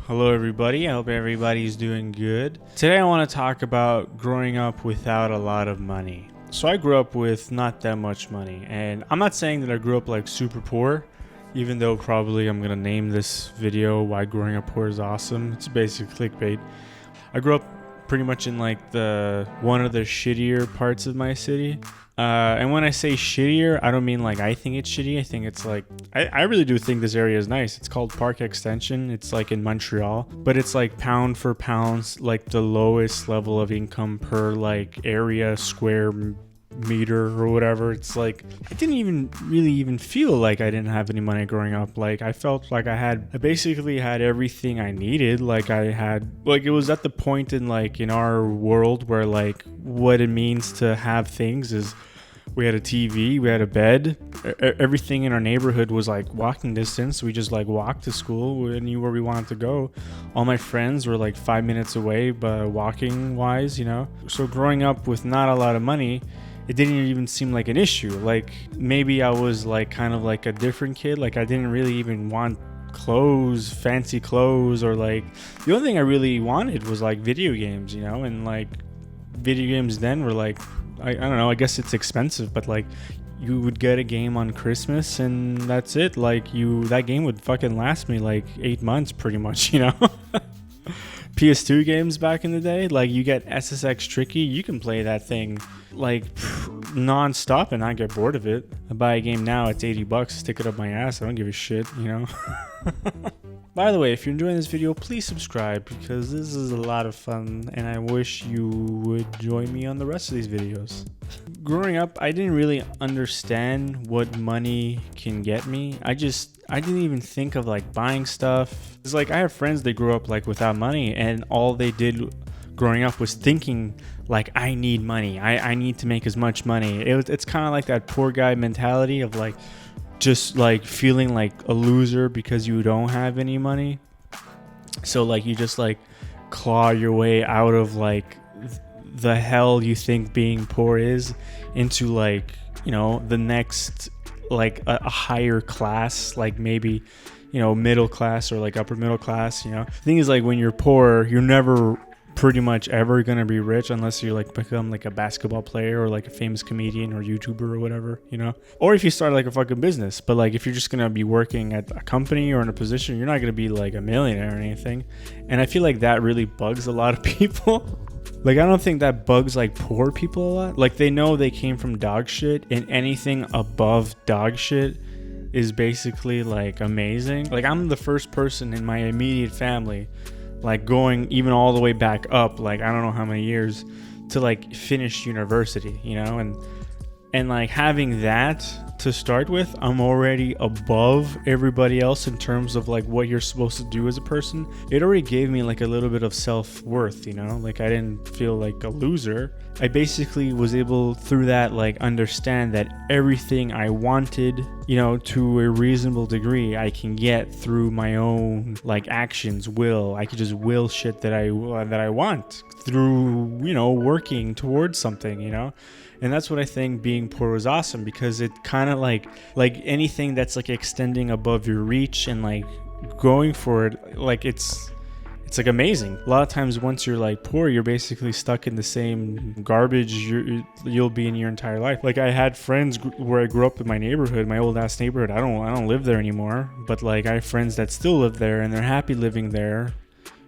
Hello everybody, I hope everybody's doing good. Today I want to talk about growing up without a lot of money. So I grew up with not that much money, and I'm not saying that I grew up like super poor, even though probably I'm going to name this video Why Growing Up Poor is Awesome. It's basic clickbait. I grew up pretty much in like one of the shittier parts of my city. And when I say shittier, I don't mean like I think it's shitty. I think it's like, I really do think this area is nice. It's called Park Extension. It's like in Montreal, but it's like pound for pound, like the lowest level of income per like area square meter or whatever. It's like, I didn't even really feel like I didn't have any money growing up. Like I felt like I basically had everything I needed. Like it was at the point in like in our world where like what it means to have things is we had a TV, we had a bed, everything in our neighborhood was like walking distance. We just like walked to school. We knew where we wanted to go. All my friends were like 5 minutes away, but walking wise, you know. So growing up with not a lot of money, it didn't even seem like an issue. Like maybe I was like kind of like a different kid. Like I didn't really even want clothes, fancy clothes, or like the only thing I really wanted was like video games, you know. And like video games then were like, I don't know, I guess it's expensive, but like you would get a game on Christmas and that's it. Like that game would fucking last me like 8 months pretty much, you know. PS2 games back in the day, like you get SSX Tricky, you can play that thing like non-stop and not get bored of it. I buy a game now, it's $80, stick it up my ass, I don't give a shit, you know. By the way, if you're enjoying this video, please subscribe because this is a lot of fun and I wish you would join me on the rest of these videos. Growing up, I didn't really understand what money can get me. I didn't even think of like buying stuff. It's like I have friends that grew up like without money and all they did growing up was thinking like I need money. I need to make as much money. It's kind of like that poor guy mentality of like just like feeling like a loser because you don't have any money. So like you just like claw your way out of like the hell you think being poor is into like, you know, the next like a higher class, like maybe, you know, middle class or like upper middle class, you know. The thing is like when you're poor, you're never pretty much ever gonna be rich unless you like become like a basketball player or like a famous comedian or YouTuber or whatever, you know, or if you start like a fucking business. But like if you're just gonna be working at a company or in a position, you're not gonna be like a millionaire or anything. And I feel like that really bugs a lot of people. Like I don't think that bugs like poor people a lot. Like they know they came from dog shit and anything above dog shit is basically like amazing. Like I'm the first person in my immediate family like going even all the way back up, like I don't know how many years to like finish university, you know, and like having that to start with, I'm already above everybody else in terms of like what you're supposed to do as a person. It already gave me like a little bit of self-worth, you know, like I didn't feel like a loser. I basically was able through that like understand that everything I wanted, you know, to a reasonable degree, I can get through my own like actions, will. I could just will shit that I want through, you know, working towards something, you know. And that's what I think being poor was awesome, because it kind of like anything that's like extending above your reach and like going for it, like it's like amazing. A lot of times once you're like poor, you're basically stuck in the same garbage you'll be in your entire life. Like I had friends where I grew up in my neighborhood, my old ass neighborhood. I don't live there anymore, but like I have friends that still live there and they're happy living there,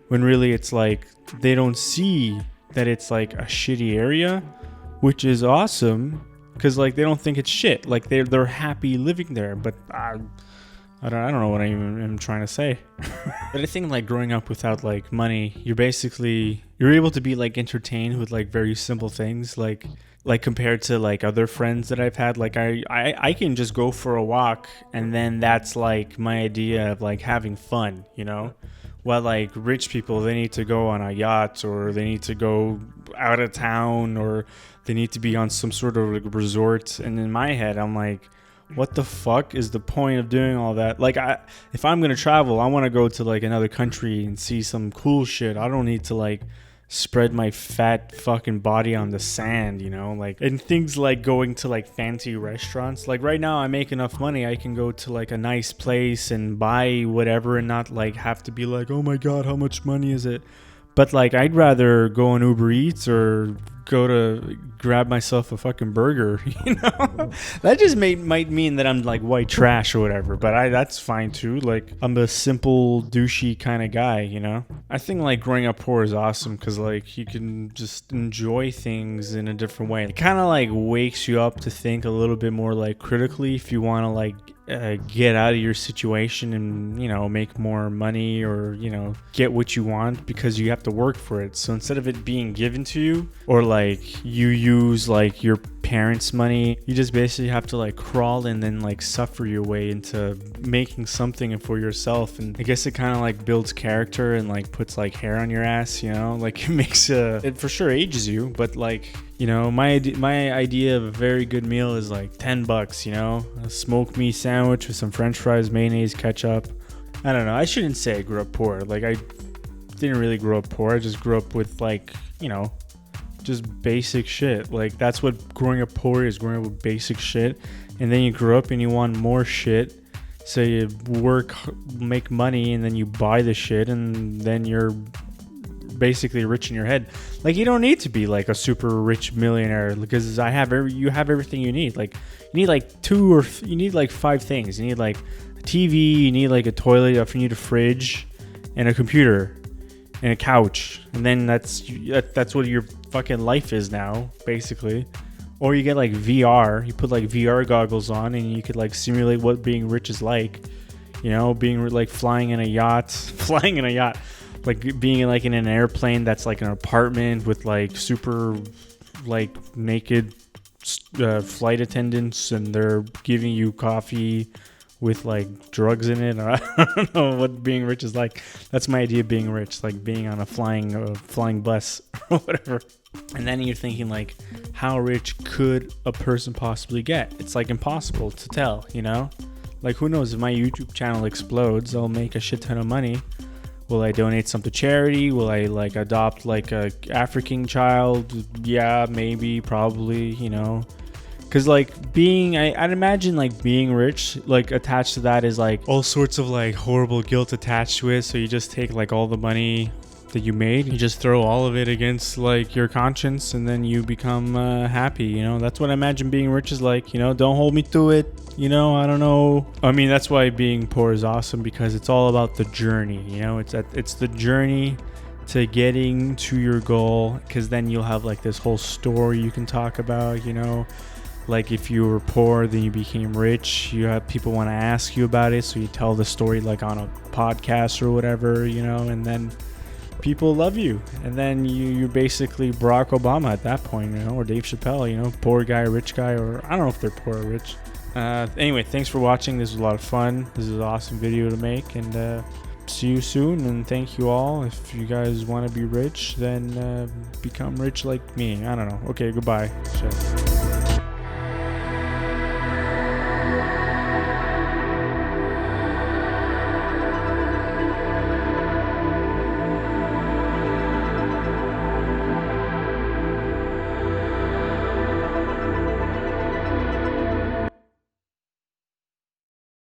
when really it's like they don't see that it's like a shitty area, which is awesome because like they don't think it's shit. Like they're happy living there, but I don't know what I even am trying to say. But I think like growing up without like money, you're able to be like entertained with like very simple things, like compared to like other friends that I've had. Like I can just go for a walk and then that's like my idea of like having fun, you know. While like rich people, they need to go on a yacht or they need to go out of town or they need to be on some sort of like resort. And in my head, I'm like, what the fuck is the point of doing all that? Like if I'm going to travel, I want to go to like another country and see some cool shit. I don't need to like spread my fat fucking body on the sand, you know, like, and things like going to like fancy restaurants. Like right now I make enough money, I can go to like a nice place and buy whatever and not like have to be like, oh my God, how much money is it? But like, I'd rather go on Uber Eats or go to grab myself a fucking burger, you know? That just might mean that I'm like white trash or whatever, but that's fine too. Like, I'm a simple, douchey kind of guy, you know? I think like growing up poor is awesome because like you can just enjoy things in a different way. It kind of like wakes you up to think a little bit more like critically if you want to like get out of your situation and, you know, make more money or, you know, get what you want because you have to work for it. So instead of it being given to you or like you use like your parents' money, you just basically have to like crawl and then like suffer your way into making something for yourself. And I guess it kind of like builds character and like puts like hair on your ass, you know, like it makes it for sure ages you, but like, you know, my idea of a very good meal is like $10, you know, a smoked meat sandwich with some french fries, mayonnaise, ketchup. I don't know. I shouldn't say I grew up poor. Like, I didn't really grow up poor. I just grew up with like, you know, just basic shit. Like, that's what growing up poor is, growing up with basic shit. And then you grow up and you want more shit. So you work, make money, and then you buy the shit, and then you're basically rich in your head. Like, you don't need to be like a super rich millionaire because you have everything you need. Like, you need like you need like 5 things. You need like a TV, you need like a toilet, you need a fridge and a computer and a couch, and then that's what your fucking life is now, basically. Or you get like VR, you put like VR goggles on and you could like simulate what being rich is like, you know, being like flying in a yacht, like being like in an airplane that's like an apartment with like super like naked flight attendants, and they're giving you coffee with like drugs in it. Or I don't know what being rich is like. That's my idea of being rich, like being on a flying bus or whatever. And then you're thinking like, how rich could a person possibly get? It's like impossible to tell, you know? Like, who knows, if my YouTube channel explodes, I'll make a shit ton of money. Will I donate some to charity? Will I like adopt like a African child? Yeah, maybe, probably, you know. Because like I'd imagine like being rich, like attached to that is like all sorts of like horrible guilt attached to it. So you just take like all the money that you made, you just throw all of it against like your conscience, and then you become happy, you know. That's what I imagine being rich is like, you know. Don't hold me to it, you know. I don't know. I mean, that's why being poor is awesome, because it's all about the journey, you know. It's the journey to getting to your goal, because then you'll have like this whole story you can talk about, you know. Like, if you were poor, then you became rich, you have people want to ask you about it, so you tell the story like on a podcast or whatever, you know, and then people love you, and then you're basically Barack Obama at that point, you know, or Dave Chappelle, you know, poor guy, rich guy, or I don't know if they're poor or rich. Anyway, thanks for watching. This was a lot of fun. This is an awesome video to make, and see you soon, and thank you all. If you guys want to be rich, then become rich like me. I don't know. Okay, goodbye. Shit.